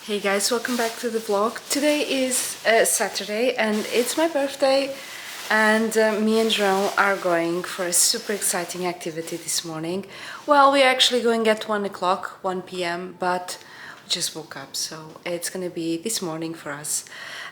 Hey guys, welcome back to the vlog. Today is Saturday and it's my birthday, and me and João are going for a super exciting activity this morning. Well, we're actually going at 1 o'clock, 1 p.m, but we just woke up, so it's gonna be this morning for us.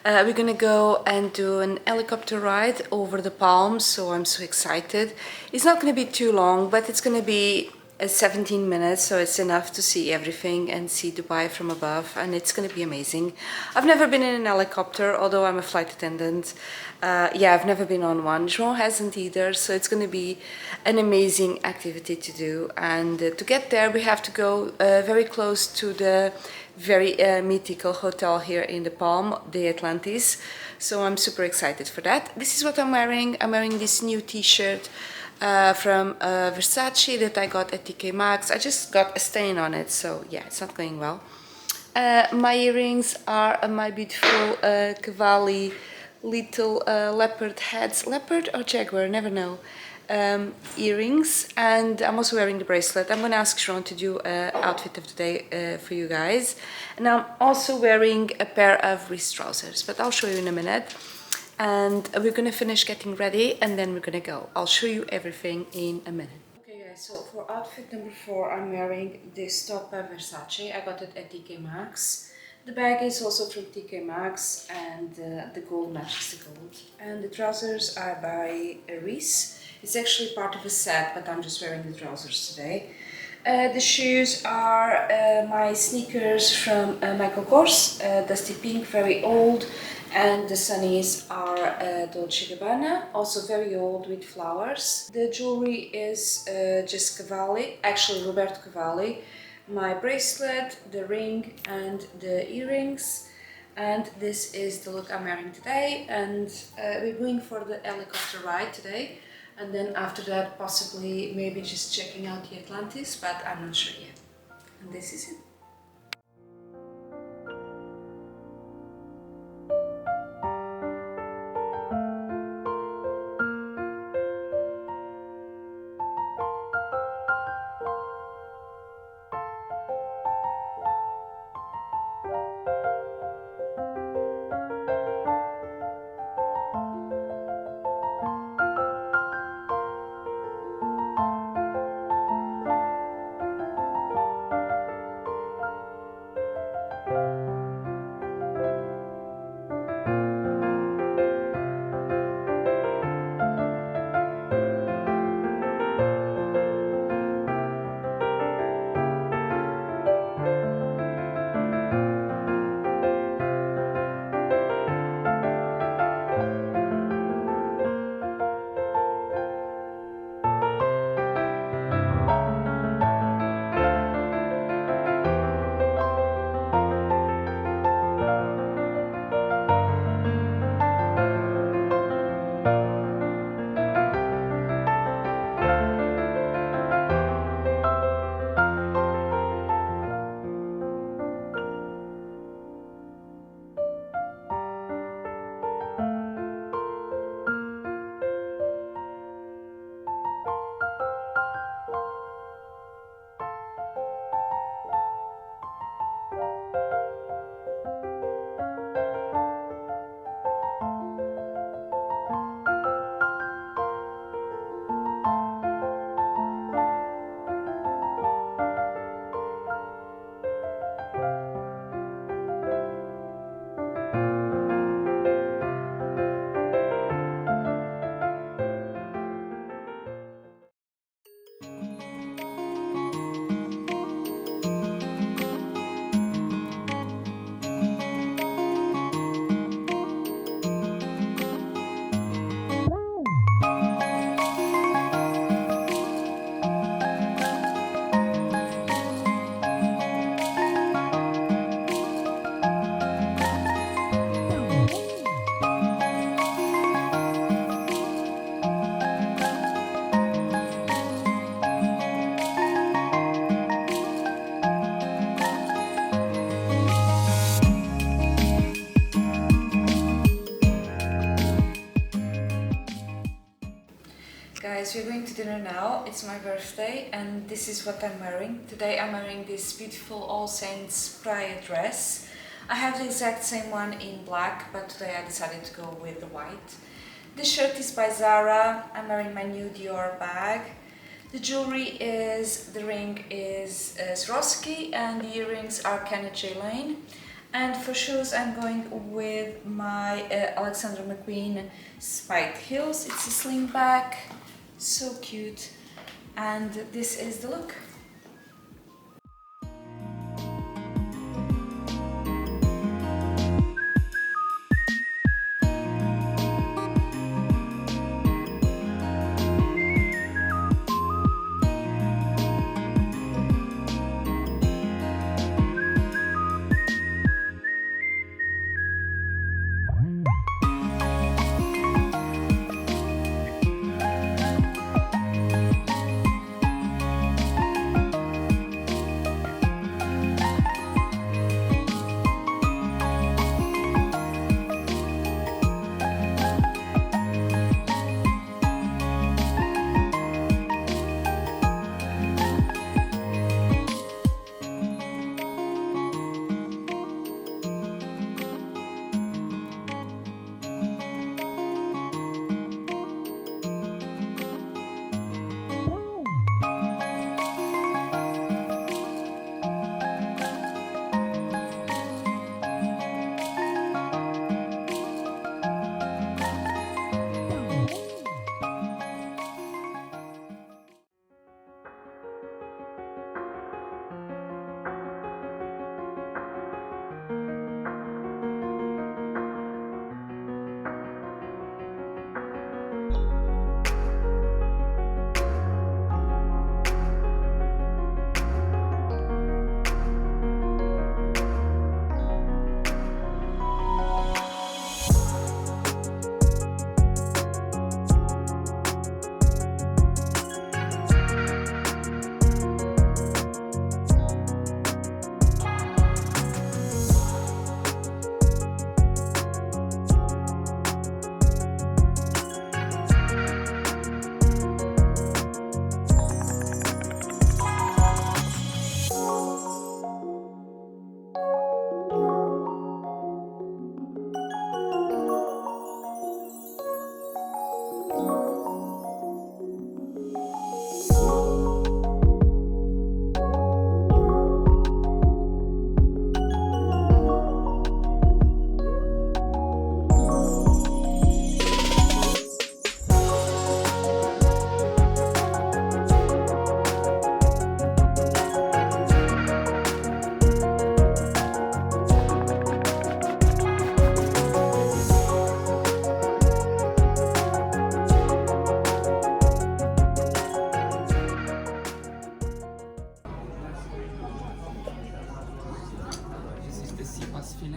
We're gonna go and do an helicopter ride over the palms, so I'm so excited. It's not gonna be too long, but it's gonna be 17 minutes, so it's enough to see everything and see Dubai from above, and it's gonna be amazing. I've never been in an helicopter, although I'm a flight attendant. Yeah, I've never been on one. João hasn't either, so it's gonna be an amazing activity to do. And to get there, we have to go very close to the very mythical hotel here in the Palm, the Atlantis. So I'm super excited for that. This is what I'm wearing. I'm wearing this new t-shirt from Versace that I got at TK Maxx. I just got a stain on it, so yeah, it's not going well. My earrings are my beautiful Cavalli little leopard heads, leopard or jaguar, never know, earrings, and I'm also wearing the bracelet. I'm gonna ask João to do outfit of the day for you guys, and I'm also wearing a pair of REISS trousers, but I'll show you in a minute. And we're gonna finish getting ready and then we're gonna go. I'll show you everything in a minute. Okay guys, so for outfit number 4, I'm wearing this top by Versace. I got it at TK Maxx. The bag is also from TK Maxx, and the gold matches the gold. And the trousers are by REISS. It's actually part of a set, but I'm just wearing the trousers today. The shoes are my sneakers from Michael Kors, Dusty Pink, very old. And the sunnies are Dolce Gabbana, also very old with flowers. The jewelry is just Cavalli, actually Roberto Cavalli. My bracelet, the ring and the earrings. And this is the look I'm wearing today. And we're going for the helicopter ride today. And then after that, possibly maybe just checking out the Atlantis, but I'm not sure yet. And this is it. Guys, we're going to dinner now. It's my birthday and this is what I'm wearing. Today I'm wearing this beautiful All Saints PRAIA dress. I have the exact same one in black, but today I decided to go with the white. The shirt is by ZARA. I'm wearing my new DIOR bag. The jewelry is, the ring is Swarovski and the earrings are Kenneth Lane. And for shoes I'm going with my Alexander McQueen spiked heels. It's a slingback, so cute, and this is the look.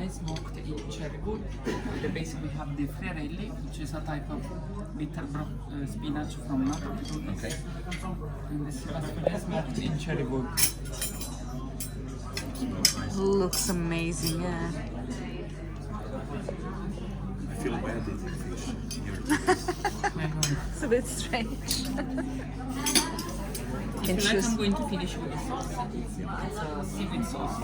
Smoked in cherry wood. The base we have the Florelli, which is a type of bitter spinach from Napoli. Okay. And the Silva smoked in cherry wood. Looks amazing, yeah. I feel bad eating fish here. It's a bit strange. If you like, I'm going to finish with the sauce. It's a seaweed sauce.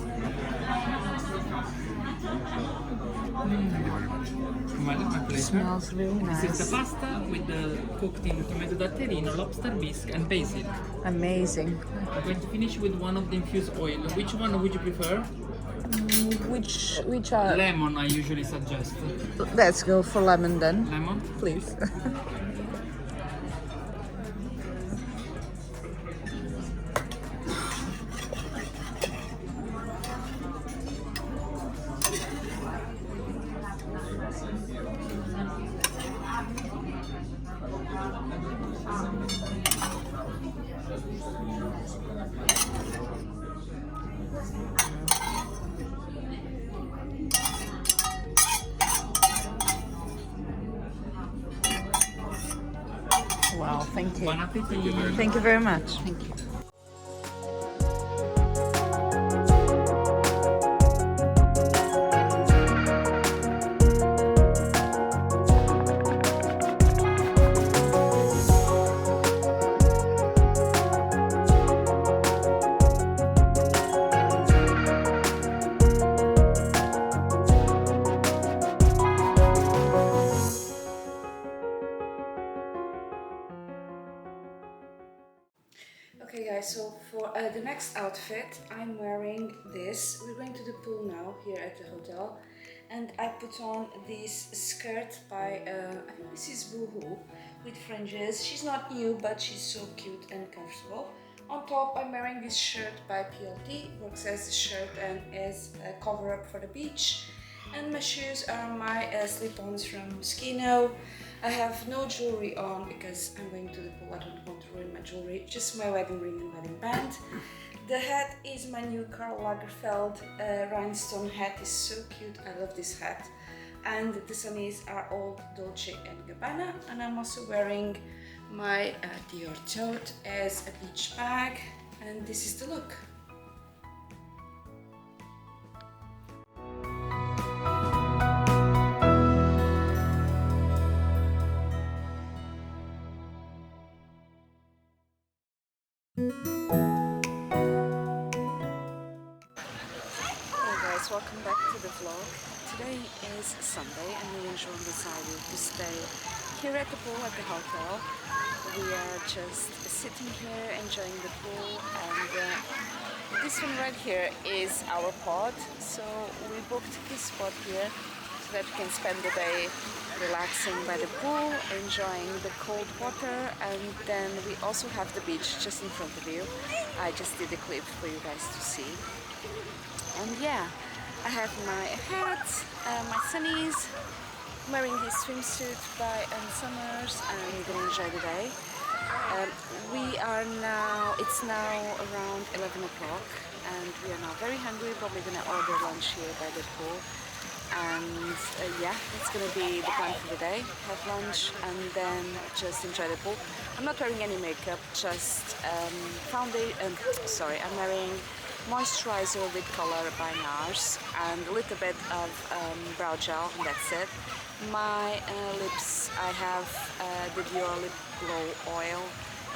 Thank you very much. Well, my pleasure. Smells really nice. This is the pasta with the cooked in tomato datterino, lobster bisque, and basil. Amazing. I'm going to finish with one of the infused oil. Which one would you prefer? Which are? Lemon, I usually suggest. Let's go for lemon then, Lemon? please. Wow, thank you. Bon appetit. Thank you very much. Thank you. Okay guys, so for the next outfit, I'm wearing this. We're going to the pool now here at the hotel, and I put on this skirt by, I think this is Boohoo, with fringes. She's not new, but she's so cute and comfortable. On top, I'm wearing this shirt by PLT, works as a shirt and as a cover-up for the beach. And my shoes are my slip-ons from Moschino. I have no jewelry on because I'm going to the pool. I don't want to ruin my jewelry, just my wedding ring and wedding band. The hat is my new Karl Lagerfeld rhinestone hat. Is so cute. I love this hat. And the sunnies are all Dolce and Gabbana. And I'm also wearing my Dior tote as a beach bag. And this is the look. Welcome back to the vlog. Today is Sunday and me and Jean decided to stay here at the pool at the hotel. We are just sitting here enjoying the pool, and this one right here is our pod. So we booked this spot here so that we can spend the day relaxing by the pool, enjoying the cold water, and then we also have the beach just in front of you. I just did a clip for you guys to see. And yeah, I have my hat, my sunnies, I'm wearing this swimsuit by Summers, and I'm gonna enjoy the day. It's now around 11 o'clock, and we are now very hungry, probably gonna order lunch here by the pool. And yeah, that's gonna be the plan for the day. Have lunch and then just enjoy the pool. I'm not wearing any makeup, just I'm wearing moisturizer with color by NARS and a little bit of brow gel, and that's it. My lips, I have the DIOR Lip Glow Oil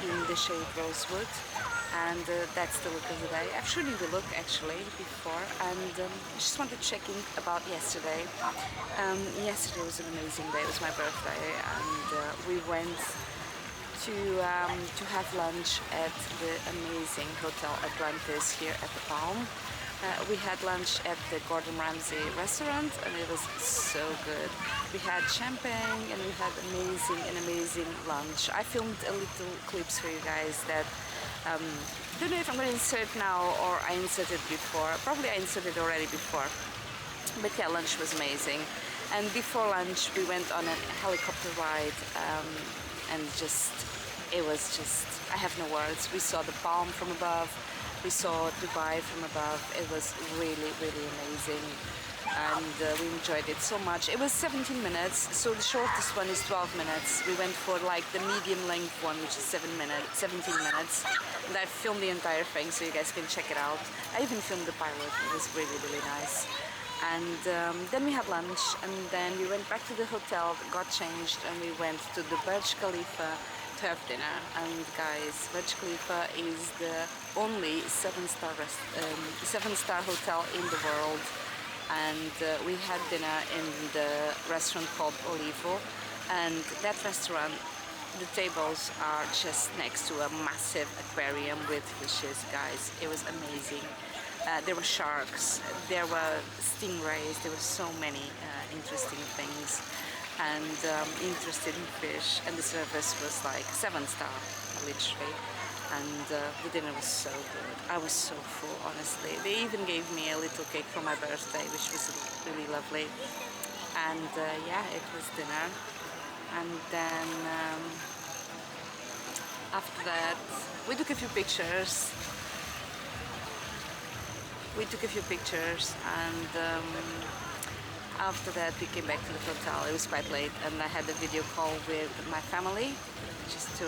in the shade Rosewood, and that's the look of the day. I've shown you the look actually before, and I just wanted to check in about yesterday. Yesterday was an amazing day. It was my birthday, and we went to have lunch at the amazing Hotel Atlantis here at the Palm. We had lunch at the Gordon Ramsay restaurant, and it was so good. We had champagne and we had an amazing lunch. I filmed a little clips for you guys that don't know if I'm going to insert now or I inserted before. Probably I inserted already before. But yeah, lunch was amazing. And before lunch we went on a helicopter ride, and it was just, I have no words. We saw the Palm from above, we saw Dubai from above. It was really, really amazing, and we enjoyed it so much. It was 17 minutes, so the shortest one is 12 minutes. We went for like the medium length one, which is 17 minutes, and I filmed the entire thing so you guys can check it out. I even filmed the pilot. It was really, really nice. And then we had lunch, and then we went back to the hotel, got changed, and we went to the Burj Khalifa to have dinner. And guys, Burj Khalifa is the only seven-star hotel in the world, and we had dinner in the restaurant called Olivo, and that restaurant, the tables are just next to a massive aquarium with fishes. Guys, it was amazing. There were sharks, there were stingrays, there were so many interesting things, and interesting fish, and the service was like 7-star, literally, and the dinner was so good. I was so full, honestly. They even gave me a little cake for my birthday, which was really lovely. And yeah, it was dinner, and then after that we took a few pictures. And after that we came back to the hotel. It was quite late, and I had a video call with my family just to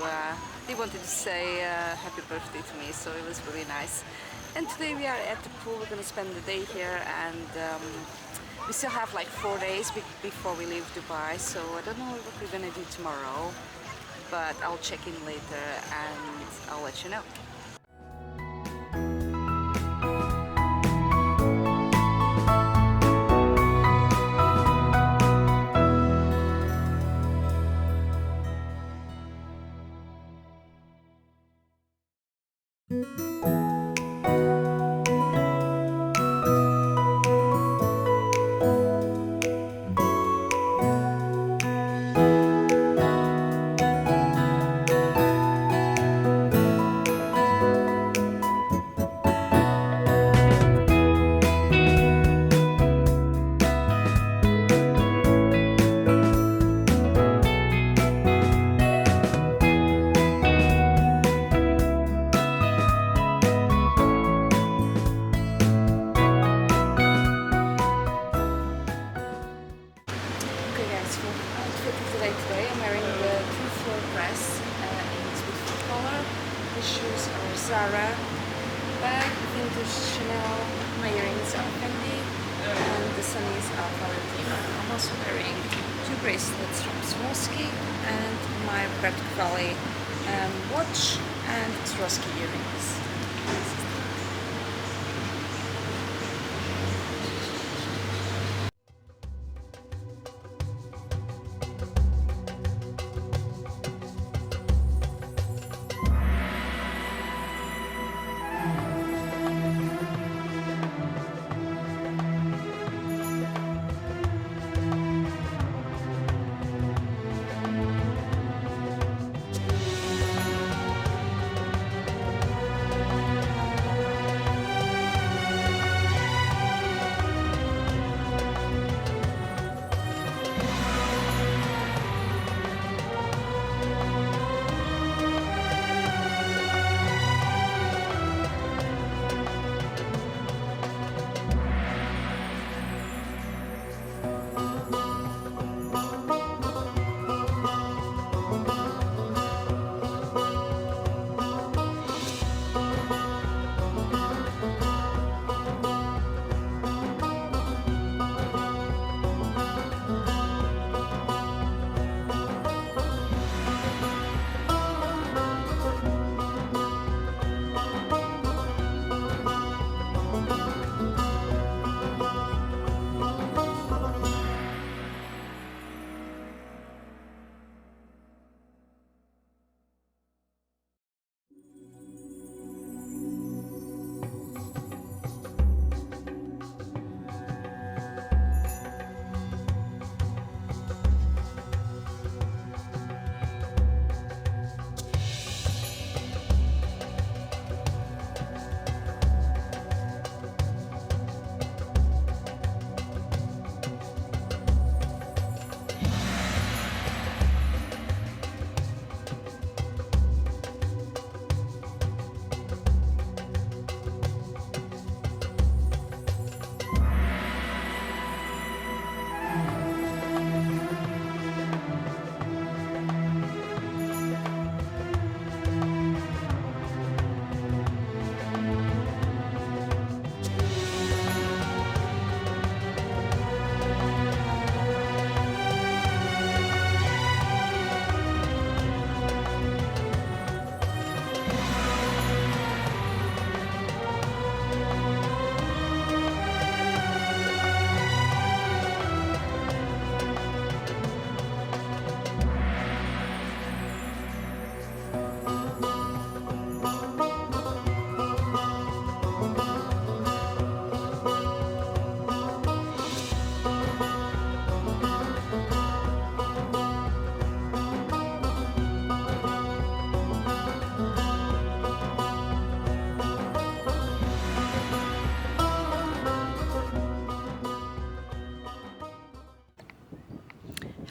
they wanted to say happy birthday to me, so it was really nice. And today we are at the pool. We're gonna spend the day here, and we still have like 4 days before we leave Dubai, so I don't know what we're gonna do tomorrow, but I'll check in later and I'll let you know. Okay guys, for outfit of the day today, I'm wearing the two-floor dress in this beautiful color. The shoes are ZARA, bag, vintage Chanel, my earrings are Fendi, and the sunnies are Valentino. I'm also wearing two bracelets from Swarovski and my Roberto Cavalli watch and Swarovski earrings.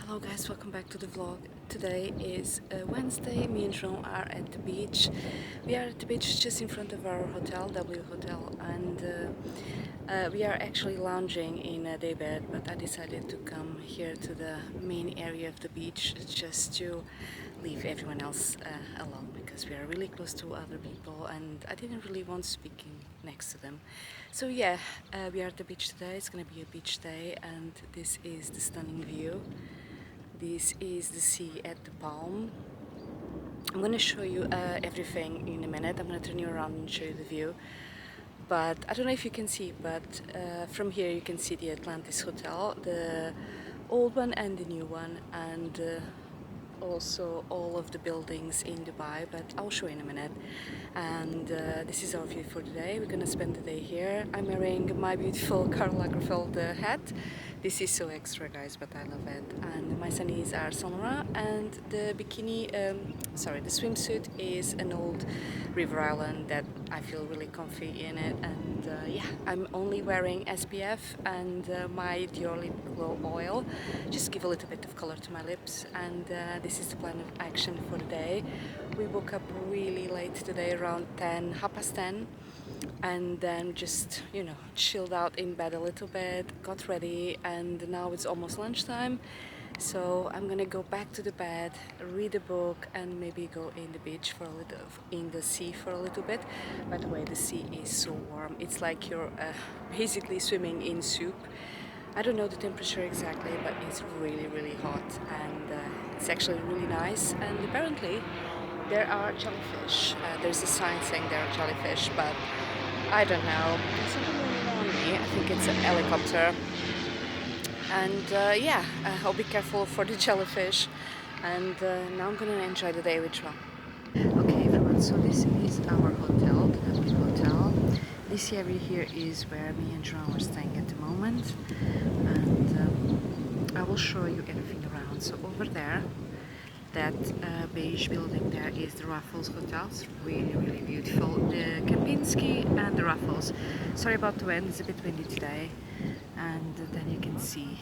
Hello guys, welcome back to the vlog. Today is Wednesday. Me and Jean are at the beach. We are at the beach just in front of our hotel, W Hotel, and we are actually lounging in a day bed, but I decided to come here to the main area of the beach just to leave everyone else alone, because we are really close to other people and I didn't really want speaking next to them. So yeah, we are at the beach today. It's gonna be a beach day and this is the stunning view. This is the sea at the Palm. I'm gonna show you everything in a minute. I'm gonna turn you around and show you the view. But I don't know if you can see, but from here you can see the Atlantis Hotel, the old one and the new one, and also all of the buildings in Dubai, but I'll show you in a minute. And this is our view for today. We're gonna spend the day here. I'm wearing my beautiful Karl Lagerfeld hat. This is so extra, guys, but I love it. And my sunnies are Saint Laurent, and the bikini, the swimsuit is an old River Island that I feel really comfy in it. And yeah, I'm only wearing SPF and my Dior lip glow oil, just give a little bit of color to my lips. And this is the plan of action for the day. We woke up really late today, around 10, half past 10. And then just, you know, chilled out in bed a little bit, got ready, and now it's almost lunchtime. So I'm gonna go back to the bed, read a book, and maybe go in the beach for a little, in the sea for a little bit. By the way, the sea is so warm. It's like you're basically swimming in soup. I don't know the temperature exactly, but it's really, really hot, and it's actually really nice. And apparently there are jellyfish. There's a sign saying there are jellyfish, but I don't know. There's something going on me. I think it's a helicopter. And yeah, I'll be careful for the jellyfish. And now I'm gonna enjoy the day with João. Okay, everyone. So this is our hotel, the Dublin Hotel. This area here is where me and João are staying at the moment, and I will show you everything around. So over there, that beige building there is the Raffles Hotel. It's really, really beautiful. The Kempinski and the Raffles. Sorry about the wind, it's a bit windy today. And then you can see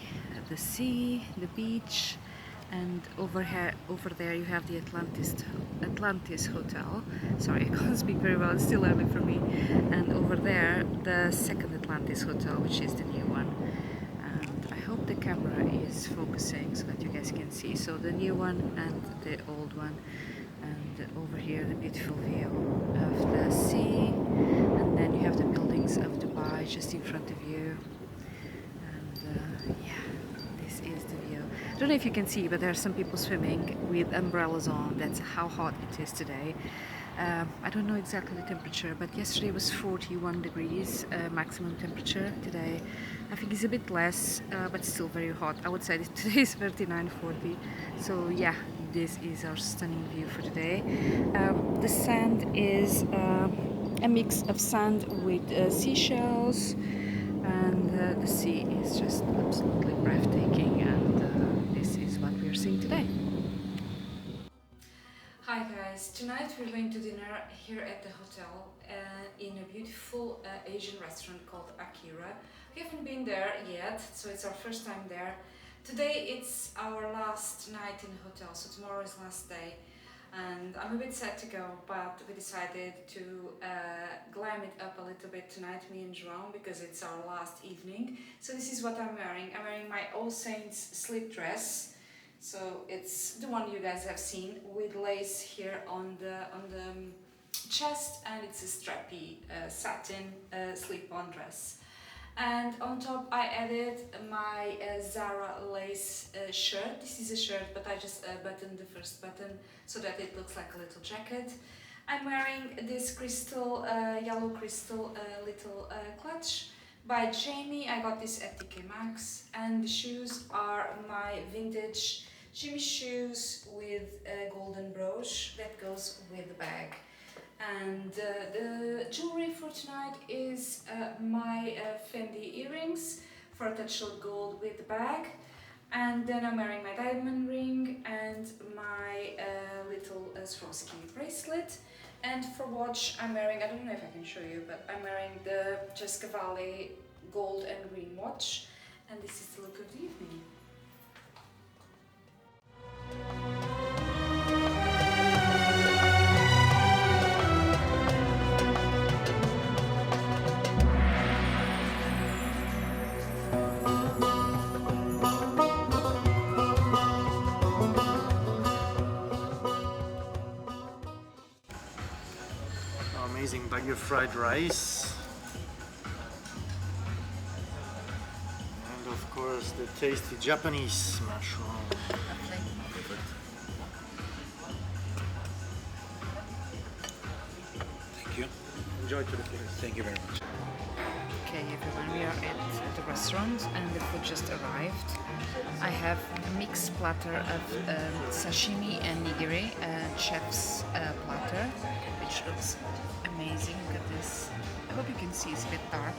the sea, the beach, and over there you have the Atlantis Hotel. Sorry, I can't speak very well, it's still early for me. And over there, the second Atlantis Hotel, which is the new one. I hope the camera is focusing so that you guys can see. So the new one and the old one, and over here the beautiful view of the sea, and then you have the buildings of Dubai just in front of you. And yeah, this is the view. I don't know if you can see, but there are some people swimming with umbrellas on. That's how hot it is today. I don't know exactly the temperature, but yesterday was 41 degrees maximum temperature. Today I think it's a bit less, but still very hot. I would say today is 39, 40. So yeah, this is our stunning view for today. The sand is a mix of sand with seashells, and the sea is just absolutely breathtaking, and this is what we are seeing today. Hi guys, tonight we're going to dinner here at the hotel in a beautiful Asian restaurant called Akira. We haven't been there yet, so it's our first time there. Today it's our last night in the hotel, so tomorrow is last day. And I'm a bit sad to go, but we decided to glam it up a little bit tonight, me and João, because it's our last evening. So this is what I'm wearing. I'm wearing my All Saints slip dress. So it's the one you guys have seen, with lace here on the chest, and it's a strappy satin slip-on dress. And on top I added my ZARA lace shirt. This is a shirt, but I just buttoned the first button so that it looks like a little jacket. I'm wearing this crystal, yellow crystal little clutch by Jamie. I got this at MAXX, and the shoes are my vintage Jimmy shoes with a golden brooch that goes with the bag. And the jewelry for tonight is my Fendi earrings for a touch of gold with the bag. And then I'm wearing my diamond ring and my little Swarovski bracelet. And for watch, I'm wearing, I don't know if I can show you, but I'm wearing the CAVALLI gold and green watch. And this is the look of the evening. Amazing bag of fried rice, and of course the tasty Japanese mushroom. Thank you. Enjoy to the flavor. Thank you very much. Okay everyone, we are at the restaurant and the food just arrived. I have a mixed platter of sashimi and nigiri, chef's platter, which looks amazing. Look at this. I hope you can see, it's a bit dark.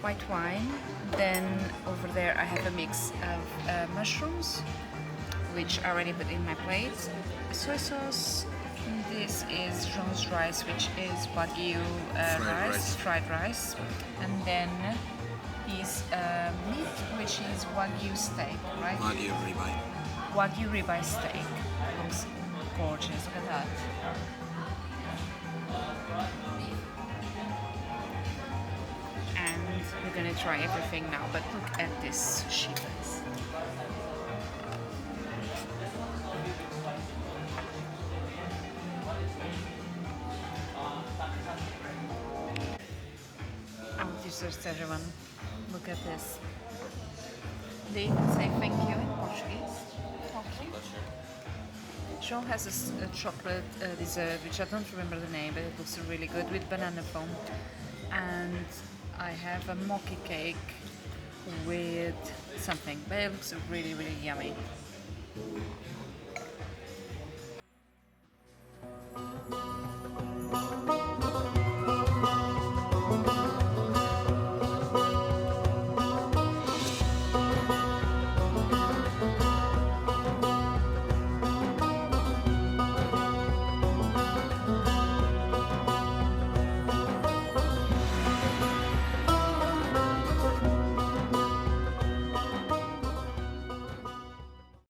White wine. Then over there I have a mix of mushrooms, which are already put in my plate. Soy sauce. This is John's rice, which is Wagyu fried rice. And then is meat, which is Wagyu steak, right? Wagyu ribeye. Wagyu ribeye steak. Looks gorgeous, look at that. And we're gonna try everything now, but look at this sushi, guys. Just everyone, look at this. They even say thank you in Portuguese. Okay. João has a chocolate dessert, which I don't remember the name, but it looks really good with banana foam. And I have a mochi cake with something, but it looks really, really yummy.